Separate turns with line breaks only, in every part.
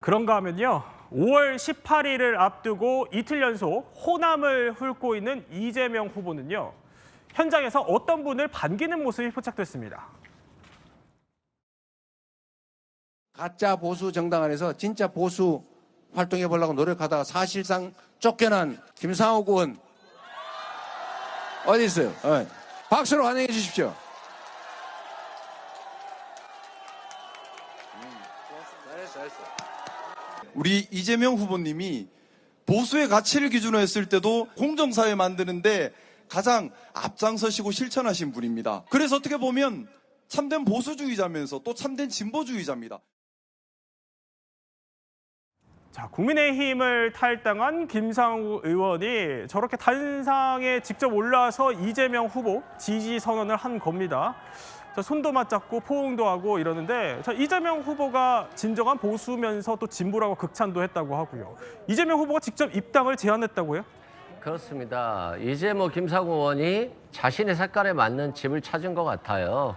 그런가 하면요. 5월 18일을 앞두고 이틀 연속 호남을 훑고 있는 이재명 후보는요. 현장에서 어떤 분을 반기는 모습이 포착됐습니다.
가짜 보수 정당 안에서 진짜 보수 활동해 보려고 노력하다가 사실상 쫓겨난 김상욱 의원 어디 있어요? 박수로 환영해 주십시오. 잘했어.
우리 이재명 후보님이 보수의 가치를 기준으로 했을 때도 공정사회 만드는데 가장 앞장서시고 실천하신 분입니다. 그래서 어떻게 보면 참된 보수주의자면서 또 참된 진보주의자입니다.
자, 국민의힘을 탈당한 김상우 의원이 저렇게 단상에 직접 올라와서 이재명 후보 지지 선언을 한 겁니다. 자, 손도 맞잡고 포옹도 하고 이러는데 자, 이재명 후보가 진정한 보수면서 또 진보라고 극찬도 했다고 하고요. 이재명 후보가 직접 입당을 제안했다고요?
그렇습니다. 이제 김상우 의원이 자신의 색깔에 맞는 집을 찾은 것 같아요.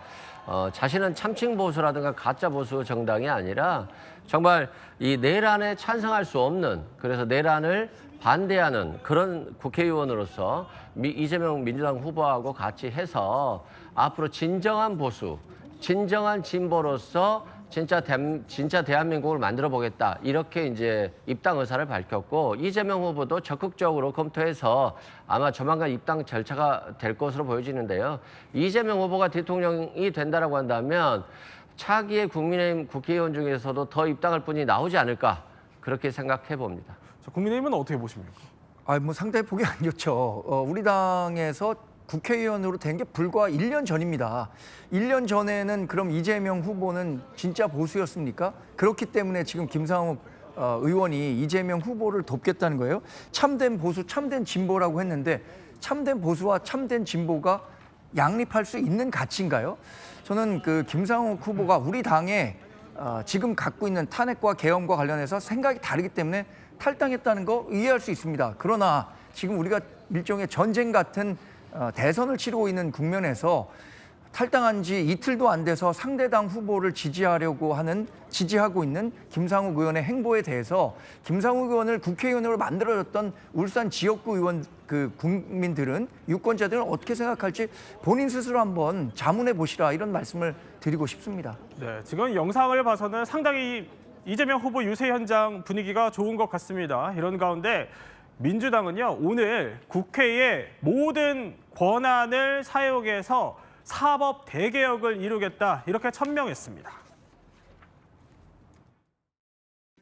자신은 참칭 보수라든가 가짜 보수 정당이 아니라 정말 이 내란에 찬성할 수 없는, 그래서 내란을 반대하는 그런 국회의원으로서 이재명 민주당 후보하고 같이 해서 앞으로 진정한 보수, 진정한 진보로서 진짜 대한민국을 만들어 보겠다. 이렇게 이제 입당 의사를 밝혔고, 이재명 후보도 적극적으로 검토해서 아마 조만간 입당 절차가 될 것으로 보여지는데요. 이재명 후보가 대통령이 된다라고 한다면 차기의 국민의힘 국회의원 중에서도 더 입당할 분이 나오지 않을까, 그렇게 생각해 봅니다.
자, 국민의힘은 어떻게 보십니까?
상당히 보기 안 좋죠. 우리 당에서 국회의원으로 된 게 불과 1년 전입니다. 1년 전에는 그럼 이재명 후보는 진짜 보수였습니까? 그렇기 때문에 지금 김상욱 의원이 이재명 후보를 돕겠다는 거예요. 참된 보수, 참된 진보라고 했는데 참된 보수와 참된 진보가 양립할 수 있는 가치인가요? 저는 그 김상욱 후보가 우리 당에 지금 갖고 있는 탄핵과 계엄과 관련해서 생각이 다르기 때문에 탈당했다는 거 이해할 수 있습니다. 그러나 지금 우리가 일종의 전쟁 같은 대선을 치르고 있는 국면에서 탈당한 지 이틀도 안 돼서 상대당 후보를 지지하고 있는 김상욱 의원의 행보에 대해서 김상욱 의원을 국회의원으로 만들어줬던 울산 지역구 의원 국민들은, 유권자들은 어떻게 생각할지 본인 스스로 한번 자문해 보시라, 이런 말씀을 드리고 싶습니다.
네, 지금 영상을 봐서는 상당히 이재명 후보 유세 현장 분위기가 좋은 것 같습니다. 이런 가운데 민주당은요, 오늘 국회의 모든 권한을 사용해서 사법 대개혁을 이루겠다, 이렇게 천명했습니다.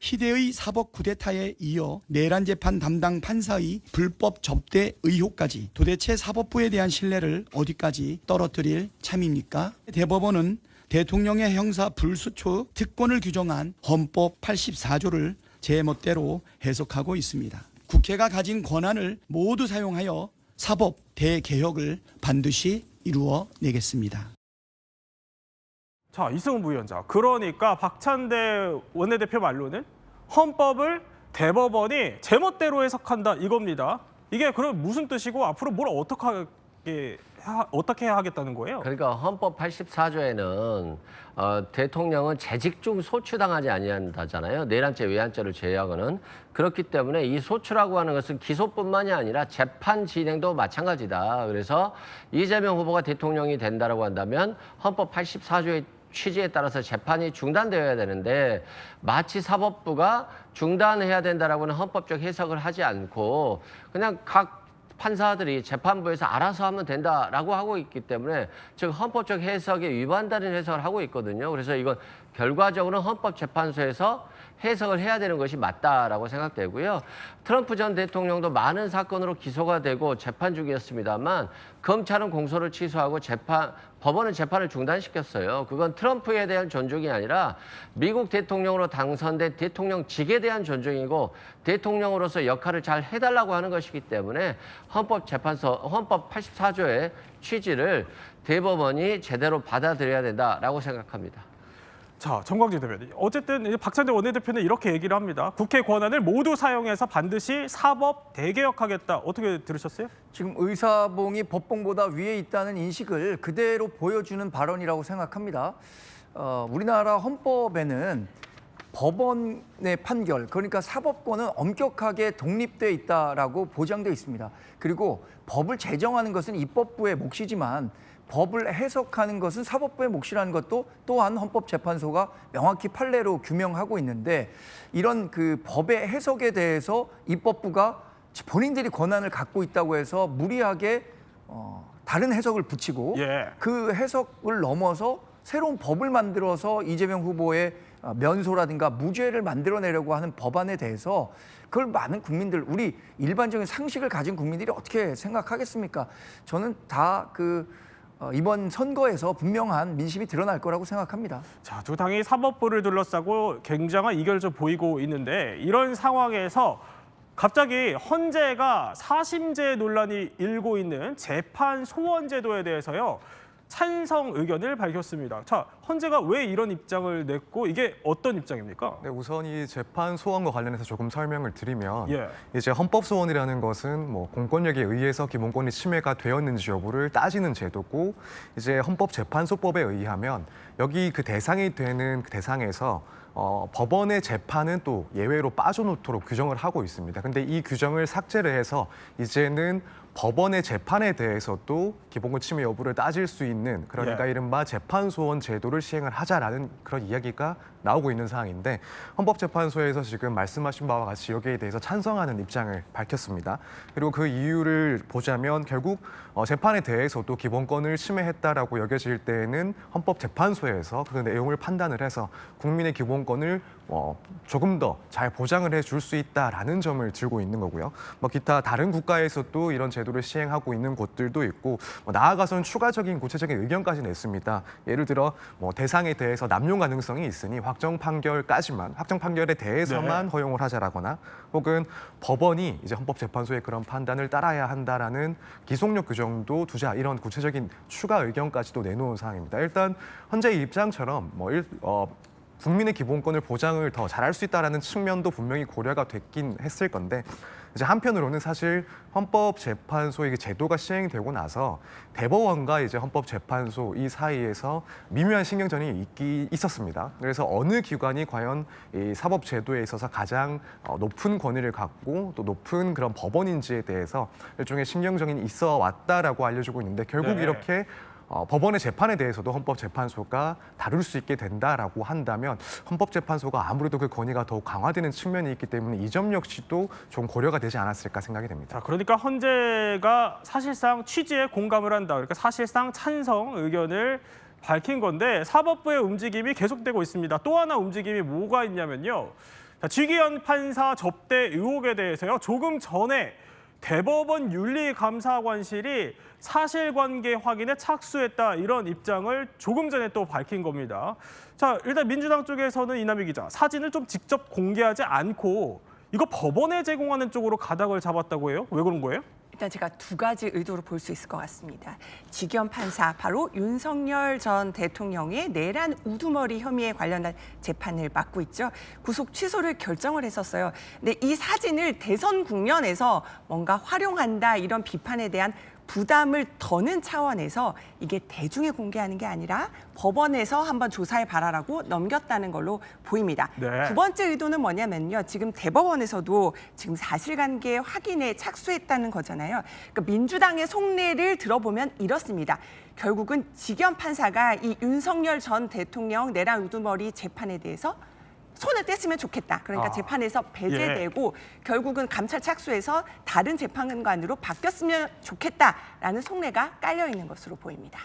희대의 사법 쿠데타에 이어 내란 재판 담당 판사의 불법 접대 의혹까지 도대체 사법부에 대한 신뢰를 어디까지 떨어뜨릴 참입니까? 대법원은 대통령의 형사 불수초 특권을 규정한 헌법 84조를 제멋대로 해석하고 있습니다. 국회가 가진 권한을 모두 사용하여 사법 대개혁을 반드시 이루어내겠습니다.
자, 이승훈 부위원장. 그러니까 박찬대 원내대표 말로는 헌법을 대법원이 제멋대로 해석한다, 이겁니다. 이게 그럼 무슨 뜻이고 앞으로 뭘 어떻게 해야 하겠다는 거예요?
그러니까 헌법 84조에는 대통령은 재직 중 소추당하지 아니한다잖아요. 내란죄, 외환죄를 제외하고는. 그렇기 때문에 이 소추라고 하는 것은 기소뿐만이 아니라 재판 진행도 마찬가지다. 그래서 이재명 후보가 대통령이 된다라고 한다면 헌법 84조의 취지에 따라서 재판이 중단되어야 되는데, 마치 사법부가 중단해야 된다라고는 헌법적 해석을 하지 않고 그냥 각 판사들이 재판부에서 알아서 하면 된다라고 하고 있기 때문에 즉 헌법적 해석에 위반되는 해석을 하고 있거든요. 그래서 이건 결과적으로는 헌법재판소에서 해석을 해야 되는 것이 맞다라고 생각되고요. 트럼프 전 대통령도 많은 사건으로 기소가 되고 재판 중이었습니다만 검찰은 공소를 취소하고 법원은 재판을 중단시켰어요. 그건 트럼프에 대한 존중이 아니라 미국 대통령으로 당선된 대통령직에 대한 존중이고 대통령으로서 역할을 잘 해달라고 하는 것이기 때문에 헌법 84조의 취지를 대법원이 제대로 받아들여야 된다라고 생각합니다.
자, 정광진 대변인. 어쨌든 박찬대 원내대표는 이렇게 얘기를 합니다. 국회 권한을 모두 사용해서 반드시 사법 대개혁하겠다. 어떻게 들으셨어요?
지금 의사봉이 법봉보다 위에 있다는 인식을 그대로 보여주는 발언이라고 생각합니다. 우리나라 헌법에는 법원의 판결, 그러니까 사법권은 엄격하게 독립돼 있다라고 보장돼 있습니다. 그리고 법을 제정하는 것은 입법부의 몫이지만 법을 해석하는 것은 사법부의 몫이라는 것도 또한 헌법재판소가 명확히 판례로 규명하고 있는데, 이런 그 법의 해석에 대해서 입법부가 본인들이 권한을 갖고 있다고 해서 무리하게 다른 해석을 붙이고 그 해석을 넘어서 새로운 법을 만들어서 이재명 후보의 면소라든가 무죄를 만들어내려고 하는 법안에 대해서 그걸 많은 국민들, 우리 일반적인 상식을 가진 국민들이 어떻게 생각하겠습니까? 저는 다 이번 선거에서 분명한 민심이 드러날 거라고 생각합니다.
자, 두 당이 사법부를 둘러싸고 굉장한 이견을 보이고 있는데, 이런 상황에서 갑자기 헌재가 사심제 논란이 일고 있는 재판 소원 제도에 대해서요, 찬성 의견을 밝혔습니다. 자, 헌재가 왜 이런 입장을 냈고 이게 어떤 입장입니까?
네, 우선 이 재판 소원과 관련해서 조금 설명을 드리면
예.
이제 헌법 소원이라는 것은 뭐 공권력에 의해서 기본권이 침해가 되었는지 여부를 따지는 제도고, 이제 헌법재판소법에 의하면 여기 그 대상이 되는 그 대상에서 법원의 재판은 또 예외로 빠져놓도록 규정을 하고 있습니다. 근데 이 규정을 삭제를 해서 이제는 법원의 재판에 대해서도 기본권 침해 여부를 따질 수 있는, 그러니까 이른바 재판소원 제도를 시행을 하자라는 그런 이야기가 나오고 있는 상황인데, 헌법재판소에서 지금 말씀하신 바와 같이 여기에 대해서 찬성하는 입장을 밝혔습니다. 그리고 그 이유를 보자면 결국 재판에 대해서도 기본권을 침해했다라고 여겨질 때에는 헌법재판소에서 그 내용을 판단을 해서 국민의 기본권을 조금 더 잘 보장을 해줄 수 있다라는 점을 들고 있는 거고요. 기타 다른 국가에서도 이런 제도를 시행하고 있는 곳들도 있고, 나아가서는 추가적인 구체적인 의견까지 냈습니다. 예를 들어 대상에 대해서 남용 가능성이 있으니 확정 판결에 대해서만 허용을 하자라거나, 혹은 법원이 이제 헌법재판소의 그런 판단을 따라야 한다라는 기속력 규정도 두자, 이런 구체적인 추가 의견까지도 내놓은 사항입니다. 일단 헌재의 입장처럼 국민의 기본권을 보장을 더 잘할 수 있다라는 측면도 분명히 고려가 됐긴 했을 건데, 이제 한편으로는 사실 헌법재판소의 제도가 시행되고 나서 대법원과 이제 헌법재판소 이 사이에서 미묘한 신경전이 있었습니다. 그래서 어느 기관이 과연 이 사법제도에 있어서 가장 높은 권위를 갖고 또 높은 그런 법원인지에 대해서 일종의 신경전이 있어 왔다라고 알려지고 있는데, 결국 이렇게 법원의 재판에 대해서도 헌법재판소가 다룰 수 있게 된다라고 한다면 헌법재판소가 아무래도 그 권위가 더욱 강화되는 측면이 있기 때문에 이 점 역시도 좀 고려가 되지 않았을까 생각이 됩니다.
자, 그러니까 헌재가 사실상 취지에 공감을 한다. 그러니까 사실상 찬성 의견을 밝힌 건데, 사법부의 움직임이 계속되고 있습니다. 또 하나 움직임이 뭐가 있냐면요. 자, 지기현 판사 접대 의혹에 대해서요, 조금 전에 대법원 윤리감사관실이 사실관계 확인에 착수했다, 이런 입장을 조금 전에 또 밝힌 겁니다. 자, 일단 민주당 쪽에서는 이남희 기자, 사진을 좀 직접 공개하지 않고 이거 법원에 제공하는 쪽으로 가닥을 잡았다고 해요? 왜 그런 거예요?
일단 제가 두 가지 의도로 볼 수 있을 것 같습니다. 지기현 판사, 바로 윤석열 전 대통령의 내란 우두머리 혐의에 관련한 재판을 맡고 있죠. 구속 취소를 결정을 했었어요. 근데 이 사진을 대선 국면에서 뭔가 활용한다, 이런 비판에 대한 부담을 더는 차원에서 이게 대중에 공개하는 게 아니라 법원에서 한번 조사해 봐라라고 넘겼다는 걸로 보입니다. 두 번째 의도는 뭐냐면요. 지금 대법원에서도 지금 사실관계 확인에 착수했다는 거잖아요. 그러니까 민주당의 속내를 들어보면 이렇습니다. 결국은 지기현 판사가 이 윤석열 전 대통령 내란 우두머리 재판에 대해서 손을 뗐으면 좋겠다. 그러니까 재판에서 배제되고 결국은 감찰 착수해서 다른 재판관으로 바뀌었으면 좋겠다라는 속내가 깔려 있는 것으로 보입니다.